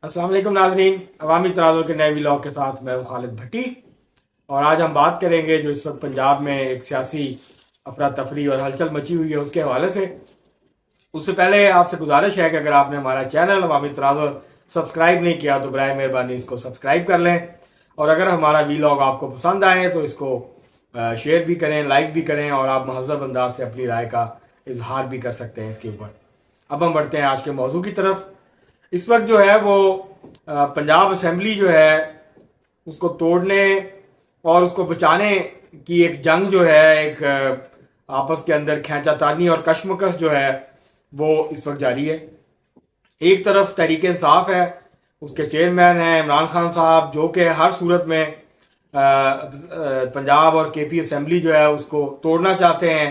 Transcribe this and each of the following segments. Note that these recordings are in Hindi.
अस्सलाम वालेकुम नाजरीन, अवामी तराजुल के नए व्लॉग के साथ मैं हूं खालिद भट्टी। और आज हम बात करेंगे जो इस वक्त पंजाब में एक सियासी अफरा तफरी और हलचल मची हुई है उसके हवाले से। उससे पहले आपसे गुजारिश है कि अगर आपने हमारा चैनल अवामी तराजुल सब्सक्राइब नहीं किया तो बराए मेहरबानी इसको सब्सक्राइब कर लें। और अगर हमारा व्लॉग आपको पसंद आए तो इसको शेयर भी करें, लाइक भी करें, और आप महज़ब अंदाज से अपनी राय का इजहार भी कर सकते हैं इसके ऊपर। अब हम बढ़ते हैं आज के मौजू की तरफ। इस वक्त जो है वो पंजाब असेंबली जो है उसको तोड़ने और उसको बचाने की एक जंग जो है, एक आपस के अंदर खींचातानी और कशमकश जो है वो इस वक्त जारी है। एक तरफ तहरीक इंसाफ है, उसके चेयरमैन हैं इमरान खान साहब, जो कि हर सूरत में पंजाब और केपी असेंबली जो है उसको तोड़ना चाहते हैं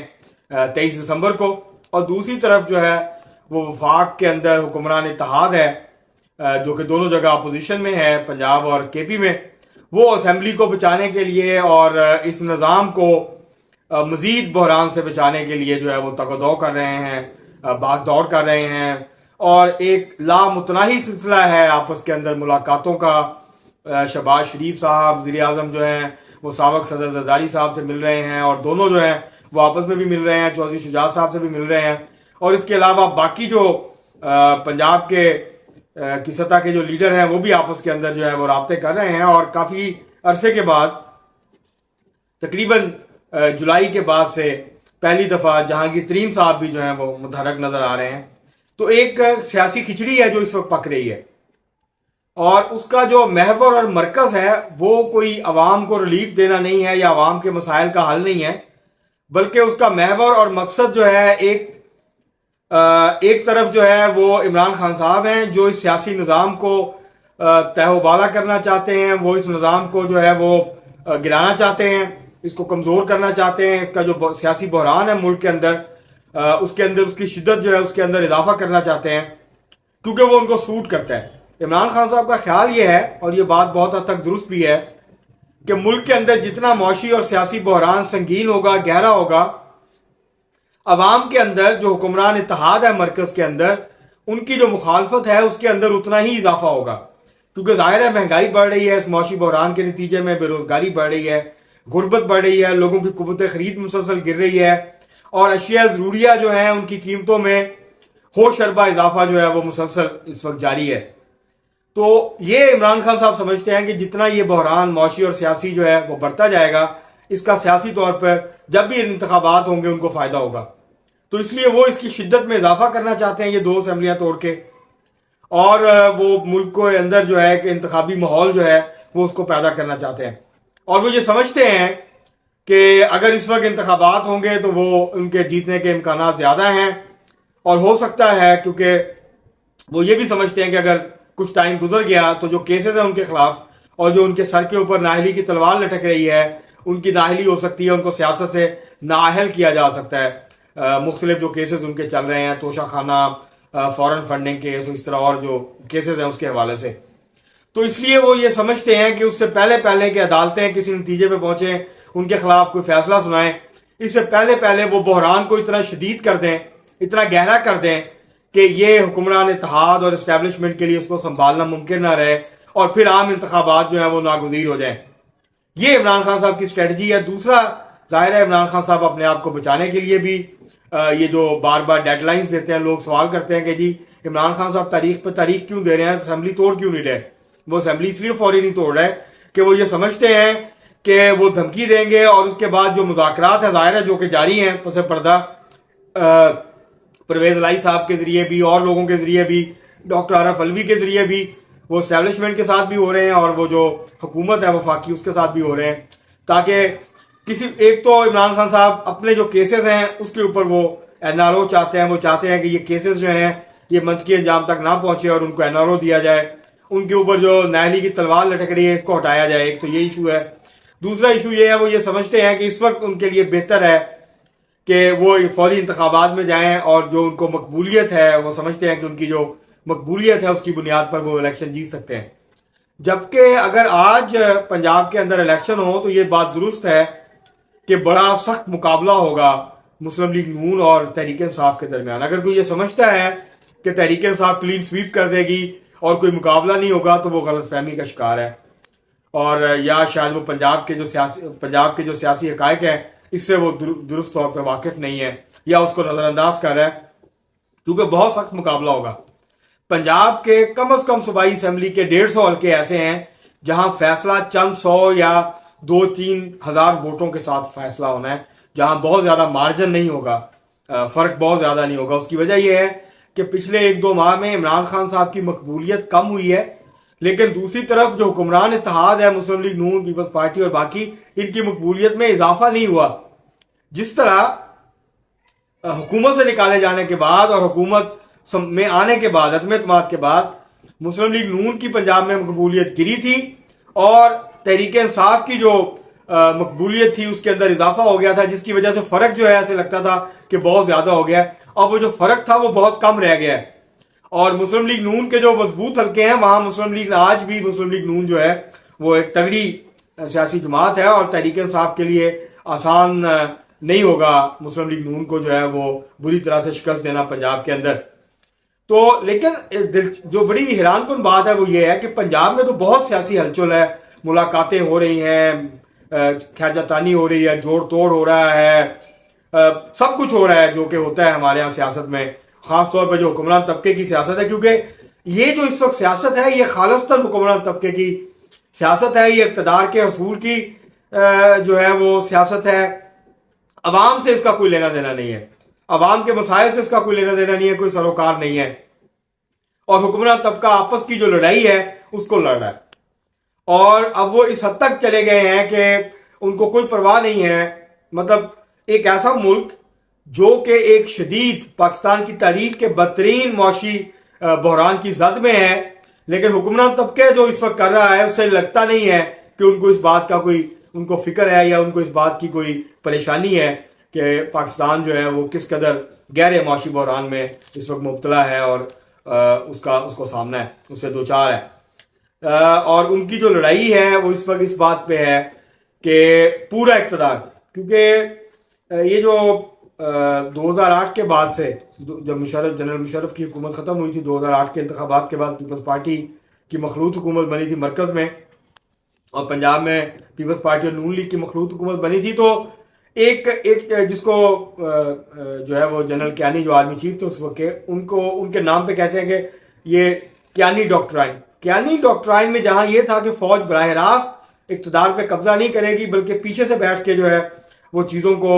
23 दिसंबर को। और दूसरी तरफ जो है वो वफाक के अंदर हुक्मरान इत्तेहाद है, जो कि दोनों जगह अपोजिशन में है, पंजाब और केपी में। वो असेंबली को बचाने के लिए और इस निज़ाम को मजीद बहरान से बचाने के लिए जो है वो तगदौ कर रहे हैं, भाग दौड़ कर रहे हैं। और एक लामुतनाही सिलसिला है आपस के अंदर मुलाकातों का। शहबाज शरीफ साहब वज़ीर आज़म जो हैं वो साबिक़ सदर जरदारी साहब से मिल रहे हैं, और दोनों जो हैं वो आपस में भी मिल रहे हैं, चौधरी शुजात साहब से भी मिल रहे हैं। और इसके अलावा बाकी जो पंजाब के की सतह के जो लीडर हैं वो भी आपस के अंदर जो है वो राब्ते कर रहे हैं। और काफी अरसे के बाद, तकरीबन जुलाई के बाद से पहली दफा जहांगीर तरीन साहब भी जो है वो मुतहरक नजर आ रहे हैं। तो एक सियासी खिचड़ी है जो इस वक्त पक रही है, और उसका जो महवर और मरकज है वो कोई अवाम को रिलीफ देना नहीं है या अवाम के मसाइल का हल नहीं है, बल्कि उसका महवर और मकसद जो है एक तरफ जो है वो इमरान खान साहब हैं जो इस सियासी निज़ाम को तहवाला करना चाहते हैं। वो इस निज़ाम को जो है वो गिराना चाहते हैं, इसको कमज़ोर करना चाहते हैं। इसका जो सियासी बहरान है मुल्क के अंदर, उसके अंदर उसकी शिद्दत जो है उसके अंदर इजाफा करना चाहते हैं, क्योंकि वो उनको सूट करता है। इमरान खान साहब का ख्याल ये है, और ये बात बहुत हद तक दुरुस्त भी है, कि मुल्क के अंदर जितना मौशी और सियासी बहरान संगीन होगा, गहरा होगा, अवाम के अंदर जो हुक्मरान इत्तेहाद है मरकज के अंदर, उनकी जो मुखालफत है उसके अंदर उतना ही इजाफा होगा। क्योंकि जाहिर है महंगाई बढ़ रही है, इस मौशी बहरान के नतीजे में बेरोजगारी बढ़ रही है, गुर्बत बढ़ रही है, लोगों की कुव्वत खरीद मुसलसल गिर रही है, और अशिया जरूरिया जो है उनकी कीमतों में होशरबा इजाफा जो है वो मुसलसल इस वक्त जारी है। तो ये इमरान खान साहब समझते हैं कि जितना ये बहरान मौशी और सियासी जो है वो बढ़ता जाएगा, इसका सियासी तौर पर जब भी इंतखाबात होंगे उनको फायदा होगा। तो इसलिए वो इसकी शिद्दत में इजाफा करना चाहते हैं ये दो असेंबलियां तोड़ के, और वो मुल्क के अंदर जो है कि इंतखाबी माहौल जो है वो उसको पैदा करना चाहते हैं। और वो ये समझते हैं कि अगर इस वक्त इंतखाबात होंगे तो वो उनके जीतने के इम्कान ज्यादा हैं। और हो सकता है, क्योंकि वो ये भी समझते हैं कि अगर कुछ टाइम गुजर गया तो जो केसेस हैं उनके खिलाफ, और जो उनके सर के ऊपर नाहली की तलवार लटक रही है, उनकी नाहली हो सकती है, उनको सियासत से नाअहल किया जा सकता है। मुख्तलिफ जो केसेस उनके चल रहे हैं, तोशा खाना, फॉरेन फंडिंग केस, इस तरह और जो केसेस हैं उसके हवाले से। तो इसलिए वो ये समझते हैं कि उससे पहले पहले कि अदालतें किसी नतीजे पे पहुंचे, उनके खिलाफ कोई फैसला सुनाएं, इससे पहले पहले वो बहरान को इतना शदीद कर दें, इतना गहरा कर दें कि ये हुक्मरान इत्तेहाद और इस्टेब्लिशमेंट के लिए उसको संभालना मुमकिन ना रहे, और फिर आम इंतखाबात जो है वो नागुज़ीर हो जाएं। ये इमरान खान साहब की स्ट्रेटजी है। दूसरा, जाहिर है इमरान खान साहब अपने आप को बचाने के लिए भी ये जो बार बार डेडलाइंस देते हैं, लोग सवाल करते हैं कि जी इमरान खान साहब तारीख पर तारीख क्यों दे रहे हैं, असेंबली तोड़ क्यों नहीं रहे। वो असेंबली इसलिए फौरी नहीं तोड़ रहे कि वो ये समझते हैं कि वो धमकी देंगे, और उसके बाद जो मुज़ाकरात है जाहिर है जो कि जारी हैं पसे पर्दा, परवेज लाई साहब के जरिए भी और लोगों के जरिए भी, डॉक्टर आरफ अलवी के जरिए भी, वो एस्टेब्लिशमेंट के साथ भी हो रहे हैं, और वो जो हुकूमत है वफाकी उसके साथ भी हो रहे हैं, ताकि किसी एक तो इमरान खान साहब अपने जो केसेस हैं उसके ऊपर वो एनआरओ चाहते हैं। वो चाहते हैं कि ये केसेस जो हैं ये मंतकी अंजाम तक ना पहुंचे और उनको एनआरओ दिया जाए, उनके ऊपर जो नाहली की तलवार लटक रही है इसको हटाया जाए। एक तो ये इशू है। दूसरा इशू ये है, वो ये समझते हैं कि इस वक्त उनके लिए बेहतर है कि वो फौरी इंतखाबात में जाएं, और जो उनको मकबूलियत है वो समझते हैं कि उनकी जो मकबूलियत है उसकी बुनियाद पर वो इलेक्शन जीत सकते हैं। जबकि अगर आज पंजाब के अंदर इलेक्शन हो तो ये बात दुरुस्त है कि बड़ा सख्त मुकाबला होगा मुस्लिम लीग नून और तहरीक इंसाफ के दरमियान। अगर कोई ये समझता है कि तहरीक इंसाफ क्लीन स्वीप कर देगी और कोई मुकाबला नहीं होगा तो वो गलतफहमी का शिकार है, और या शायद वो पंजाब के जो सियासी हकायक हैं इससे वो दुरुस्त तौर पर वाकिफ नहीं है, या उसको नजरअंदाज कर रहा है, क्योंकि बहुत सख्त मुकाबला होगा। पंजाब के कम से कम सूबाई असेंबली के 150 हल्के ऐसे हैं जहां फैसला चंद 100 या 2-3 हजार वोटों के साथ फैसला होना है, जहां बहुत ज्यादा मार्जिन नहीं होगा, फर्क बहुत ज्यादा नहीं होगा। उसकी वजह यह है कि पिछले 1-2 माह में इमरान खान साहब की मकबूलियत कम हुई है, लेकिन दूसरी तरफ जो हुक्मरान इत्तेहाद है, मुस्लिम लीग नून, पीपल्स पार्टी और बाकी, इनकी मकबूलियत में इजाफा नहीं हुआ। जिस तरह हुकूमत से निकाले जाने के बाद और हुकूमत में आने के बाद, अदम एतमाद के बाद, मुस्लिम लीग नून की पंजाब में मकबूलियत गिरी थी और तहरीक इंसाफ की जो मकबूलियत थी उसके अंदर इजाफा हो गया था, जिसकी वजह से फर्क जो है ऐसे लगता था कि बहुत ज्यादा हो गया है। अब वो जो फर्क था वो बहुत कम रह गया है, और मुस्लिम लीग नून के जो मजबूत हल्के हैं वहां मुस्लिम लीग, आज भी मुस्लिम लीग नून जो है वो एक तगड़ी सियासी जमात है, और तहरीक इंसाफ के लिए आसान नहीं होगा मुस्लिम लीग नून को जो है वो बुरी तरह से शिकस्त देना पंजाब के अंदर। तो लेकिन जो बड़ी हैरानकुन बात है वो ये है कि पंजाब में तो बहुत सियासी हलचल है, मुलाकातें हो रही हैं, ख्याजतानी हो रही है, जोड़ तोड़ हो रहा है, सब कुछ हो रहा है जो कि होता है हमारे यहाँ सियासत में, खासतौर पर जो हुक्मरान तबके की सियासत है, क्योंकि ये जो इस वक्त सियासत है ये खालिस्तान हुक्मरान तबके की सियासत है, ये इक़्तिदार के हसूल की जो है वो सियासत है। अवाम से इसका कोई लेना देना नहीं है, अवाम के मसाइल से इसका कोई लेना देना नहीं है, कोई सरोकार नहीं है, और हुक्मरान तबका आपस की जो लड़ाई है उसको लड़ रहा है। और अब वो इस हद तक चले गए हैं कि उनको कोई परवाह नहीं है। मतलब एक ऐसा मुल्क जो कि एक शदीद पाकिस्तान की तारीख के बदतरीन मौशी बहरान की जद में है, लेकिन हुक्मरान तबके जो इस वक्त कर रहा है उससे लगता नहीं है कि उनको इस बात का कोई उनको फिक्र है या उनको इस बात की कोई परेशानी है कि पाकिस्तान जो है वो किस कदर गहरे मौशी बहरान में इस वक्त मुब्तला है और उसको सामना है, उससे दो चार है। और उनकी जो लड़ाई है वो इस वक्त इस बात पे है कि पूरा इक़्तिदार, क्योंकि ये जो 2008 के बाद से जब जनरल मुशर्रफ की हुकूमत ख़त्म हुई थी, 2008 के इंतखाबात के बाद पीपल्स पार्टी की मखलूत हुकूमत बनी थी मरकज़ में, और पंजाब में पीपल्स पार्टी और नून लीग की मखलूत हुकूमत बनी थी। तो एक जिसको जो है वो जनरल कियानी जो आर्मी चीफ थे उस वक्त के, उनके नाम पे कहते हैं कि ये कियानी डॉक्ट्राइन में जहां ये था कि फौज बराह रास्त इक़्तिदार पे कब्जा नहीं करेगी बल्कि पीछे से बैठ के जो है वो चीजों को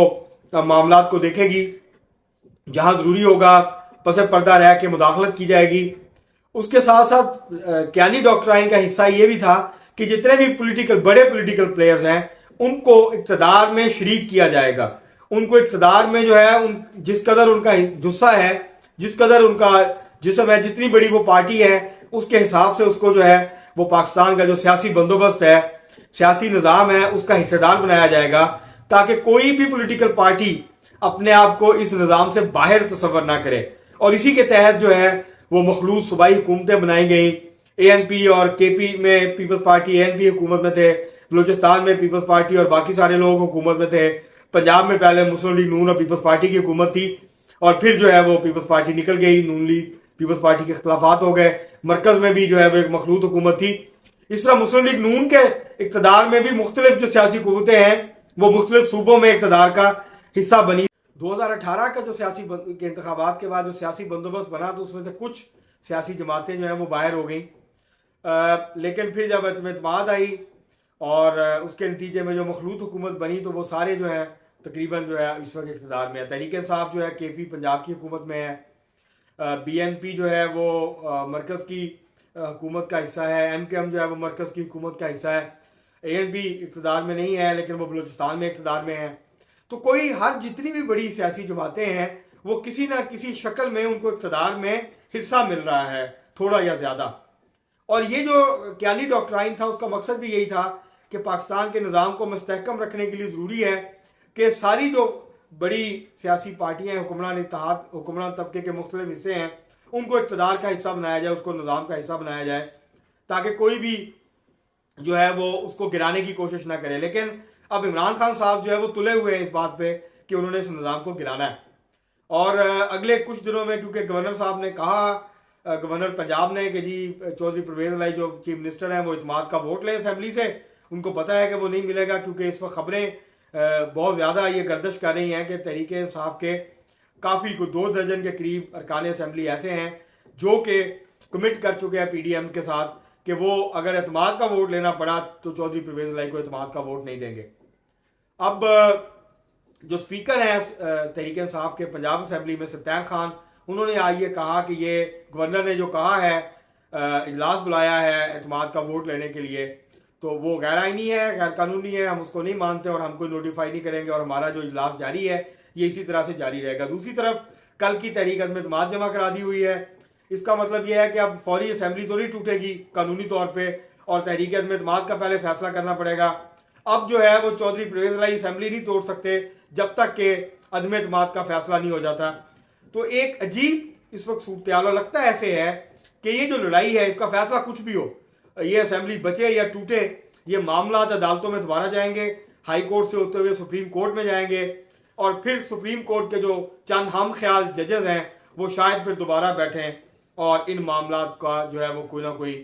मामलात को देखेगी, जहां जरूरी होगा पसे पर्दा रह के मुदाखलत की जाएगी। उसके साथ साथ कियानी डॉक्ट्राइन का हिस्सा ये भी था कि जितने भी बड़े पोलिटिकल प्लेयर्स हैं उनको इक़्तिदार में शरीक किया जाएगा, उनको इक़्तिदार में जो है जिस कदर उनका जुस्सा है, जिस कदर उनका जिस्म है, जितनी बड़ी वो पार्टी है उसके हिसाब से उसको जो है वो पाकिस्तान का जो सियासी बंदोबस्त है, सियासी निज़ाम है, उसका हिस्सेदार बनाया जाएगा, ताकि कोई भी पॉलिटिकल पार्टी अपने आप को इस निज़ाम से बाहर तस्वर ना करे। और इसी के तहत जो है वो मखलूत सूबाई हुकूमतें बनाई गई। ANP और KP में पीपल्स पार्टी ANP हुकूमत में थे, बलूचिस्तान में पीपल्स पार्टी और बाकी सारे लोग हुकूमत में थे, पंजाब में पहले मुस्लिम लीग नून और पीपल्स पार्टी की हुकूमत थी, और फिर जो है वो पीपल्स पार्टी निकल गई, नून लीग पीपल्स पार्टी के इख्तलाफात हो गए, मरकज में भी जो है वो एक मखलूत हुकूमत थी। इस तरह मुस्लिम लीग नून के इक़्तिदार में भी मुख्तलिफ जो सियासी कुव्वतें हैं वो मुख्तलिफ सूबों में इक़्तिदार का हिस्सा बनी। 2018 का जो सियासी के इंतखाबात के बाद जो सियासी बंदोबस्त बना तो उसमें से कुछ सियासी जमातें जो हैं वो बाहर हो गई, लेकिन फिर जब एतमाद आई और उसके नतीजे में जो मखलूत हुकूमत बनी तो वो सारे जो है तकरीबन जो है इस वक्त इक़्तिदार में है। तहरीक इंसाफ जो है KP पंजाब की हुकूमत में है, BNP जो है वो मरकज़ की हुकूमत का हिस्सा है, MKM जो है वो मरकज़ की हुकूमत का हिस्सा है, ANP इक़्तिदार में नहीं है लेकिन वो बलूचिस्तान में इक़्तिदार में है। तो कोई हर जितनी भी बड़ी सियासी जमातें हैं वो किसी ना किसी शक्ल में उनको इक़्तिदार में हिस्सा मिल रहा है, थोड़ा या ज़्यादा। और ये जो कियानी डॉक्ट्राइन था उसका मकसद भी यही था कि पाकिस्तान के निज़ाम को मुस्तहकम रखने के लिए ज़रूरी है कि सारी जो बड़ी सियासी पार्टियां हुक्मरान इत्तेहाद, हुक्मरान तबके के मुख्तलिफ हिस्से हैं, उनको इक़्तिदार का हिस्सा बनाया जाए, उसको निज़ाम का हिस्सा बनाया जाए, ताकि कोई भी जो है वो उसको गिराने की कोशिश ना करे। लेकिन अब इमरान खान साहब जो है वो तुले हुए हैं इस बात पे कि उन्होंने इस निज़ाम को गिराना है। और अगले कुछ दिनों में, क्योंकि गवर्नर साहब ने कहा गवर्नर पंजाब ने कि जी चौधरी परवेज लाई जो चीफ मिनिस्टर हैं वो इत्मीनान का वोट लें असेंबली से। उनको पता है कि वो नहीं मिलेगा, क्योंकि इस वक्त खबरें बहुत ज़्यादा ये गर्दिश कर रही हैं कि तहरीक इंसाफ के काफ़ी को 2 दर्जन के करीब अरकान असेंबली ऐसे हैं जो कि कमिट कर चुके हैं PDM के साथ कि वो अगर इत्मीनान का वोट लेना पड़ा तो चौधरी परवेज लाई को इत्मीनान का वोट नहीं देंगे। अब जो स्पीकर हैं तहरीक इंसाफ के पंजाब असेंबली में सत्तार खान, उन्होंने आज ये कहा कि ये गवर्नर ने जो कहा है इजलास बुलाया है इत्मीनान का वोट लेने के लिए, तो वो गैर आईनी है, गैर कानूनी है, हम उसको नहीं मानते और हम कोई नोटिफाई नहीं करेंगे और हमारा जो इजलास जारी है ये इसी तरह से जारी रहेगा। दूसरी तरफ कल की तहरीक अदम इत्मीनान जमा करा दी हुई है। इसका मतलब यह है कि अब फौरी असेंबली तो नहीं टूटेगी कानूनी तौर पर और तहरीक अदम इत्मीनान का पहले फैसला करना पड़ेगा। अब जो है वो चौधरी परवेज लाई असेंबली नहीं तोड़ सकते जब तक कि अदम इत्मीनान का फैसला नहीं हो जाता। तो एक अजीब इस वक्त सूरत लगता है ऐसे है कि ये जो लड़ाई है इसका फैसला कुछ भी हो, ये असेंबली बचे या टूटे, ये मामला अदालतों में दोबारा जाएंगे, हाई कोर्ट से होते हुए सुप्रीम कोर्ट में जाएंगे और फिर सुप्रीम कोर्ट के जो चंद हम ख्याल जजेस हैं वो शायद फिर दोबारा बैठें और इन मामला का जो है वो कोई ना कोई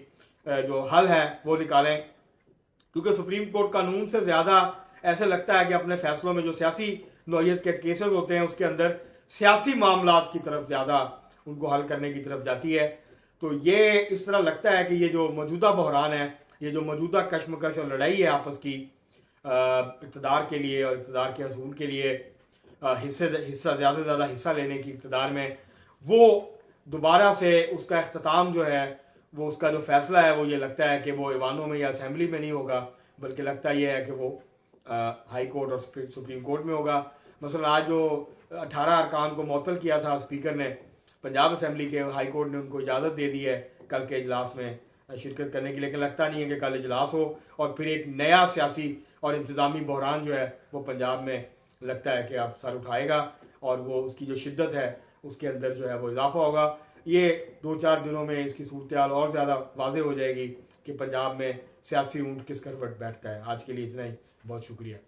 जो हल है वो निकालें। क्योंकि सुप्रीम कोर्ट कानून से ज़्यादा ऐसे लगता है कि अपने फैसलों में जो सियासी नौयत के केसेस होते हैं उसके अंदर सियासी मामलात की तरफ ज़्यादा उनको हल करने की तरफ जाती है। तो ये इस तरह लगता है कि ये जो मौजूदा बहरान है, ये जो मौजूदा कशमकश और लड़ाई है आपस की इक़्तिदार के लिए और इक़्तिदार के हसूल के लिए हिस्सा ज़्यादा से ज़्यादा हिस्सा लेने की इक़्तिदार में, वो दोबारा से उसका अख्ताम जो है वो उसका जो फैसला है वो ये लगता है कि वो ईवानों में या असेंबली में नहीं होगा, बल्कि लगता यह है कि वो हाई कोर्ट और सुप्रीम कोर्ट में होगा। मसलन आज जो 18 अरकान को मुअत्तल किया था स्पीकर ने पंजाब असेंबली के, हाई कोर्ट ने उनको इजाज़त दे दी है कल के इजलास में शिरकत करने की, लेकिन लगता नहीं है कि कल इजलास हो और फिर एक नया सियासी और इंतज़ामी बहरान जो है वो पंजाब में लगता है कि अब सर उठाएगा और वो उसकी जो शिद्दत है उसके अंदर जो है वो इजाफा होगा। ये 2-4 दिनों में इसकी सूरत हाल और ज़्यादा वाज़ेह हो जाएगी कि पंजाब में सियासी ऊंट किस करवट बैठता है। आज के लिए इतना ही, बहुत शुक्रिया।